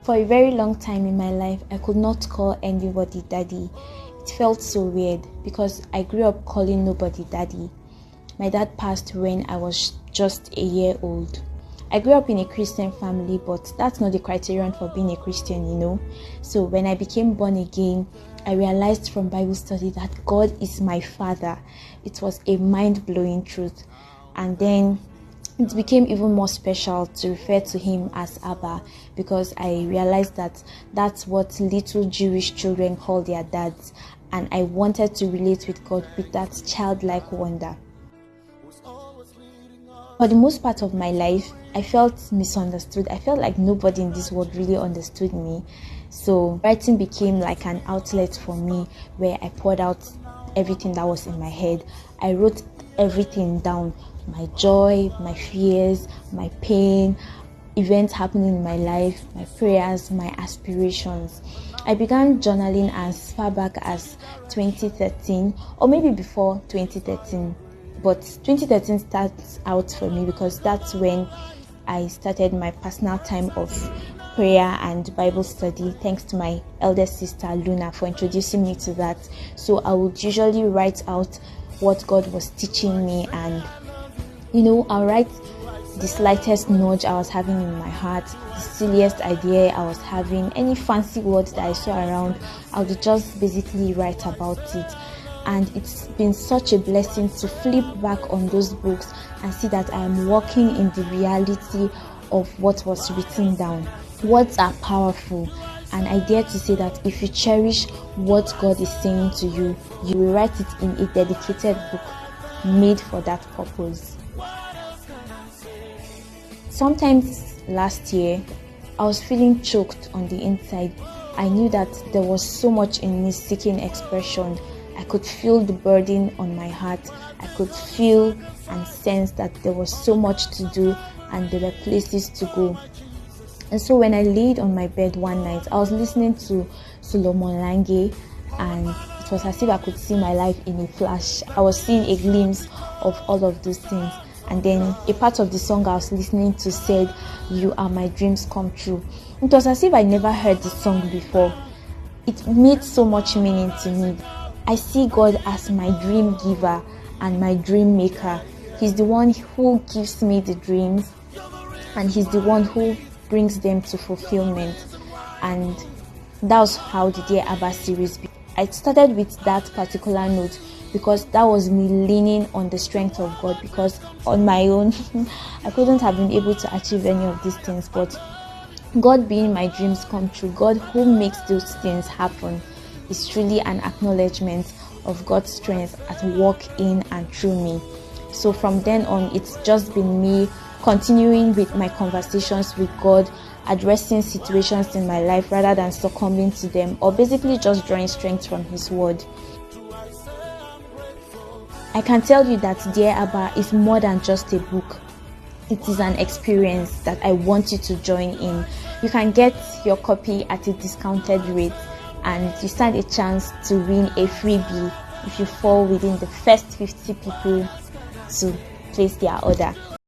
For a very long time in my life, I could not call anybody daddy. It felt so weird because I grew up calling nobody daddy. My dad passed when I was just a year old. I grew up in a Christian family, but that's not the criterion for being a Christian, you know. So when I became born again, I realized from Bible study that God is my father. It was a mind-blowing truth. And then it became even more special to refer to him as Abba, because I realized that that's what little Jewish children call their dads, and I wanted to relate with God with that childlike wonder. For the most part of my life, I felt misunderstood. I felt like nobody in this world really understood me. So writing became like an outlet for me where I poured out everything that was in my head. I wrote everything down: my joy, my fears, my pain, events happening in my life, my prayers, my aspirations. I began journaling as far back as 2013, or maybe before 2013. But 2013 starts out for me because that's when I started my personal time of prayer and Bible study, thanks to my eldest sister Luna for introducing me to that. So I would usually write out what God was teaching me, and I'll write the slightest nudge I was having in my heart, the silliest idea I was having, any fancy words that I saw around. I would just basically write about it. And it's been such a blessing to flip back on those books and see that I am walking in the reality of what was written down. Words are powerful, and I dare to say that if you cherish what God is saying to you, you will write it in a dedicated book made for that purpose. Sometimes last year, I was feeling choked on the inside. I knew that there was so much in me seeking expression. I could feel the burden on my heart. I could feel and sense that there was so much to do and there were places to go. And so when I laid on my bed one night, I was listening to Solomon Lange, and it was as if I could see my life in a flash. I was seeing a glimpse of all of those things. And then a part of the song I was listening to said, "You are my dreams come true." It was as if I never heard the song before. It made so much meaning to me. I see God as my dream giver and my dream maker. He's the one who gives me the dreams, and he's the one who brings them to fulfillment. And that was how the Dear Abba series began. I started with that particular note because that was me leaning on the strength of God, because on my own I couldn't have been able to achieve any of these things. But God being my dreams come true, God who makes those things happen, is truly an acknowledgement of God's strength at work in and through me. So from then on, it's just been me continuing with my conversations with God, addressing situations in my life rather than succumbing to them, or basically just drawing strength from His word. I can tell you that Dear Abba is more than just a book. It is an experience that I want you to join in. You can get your copy at a discounted rate, and you stand a chance to win a freebie if you fall within the first 50 people to place their order.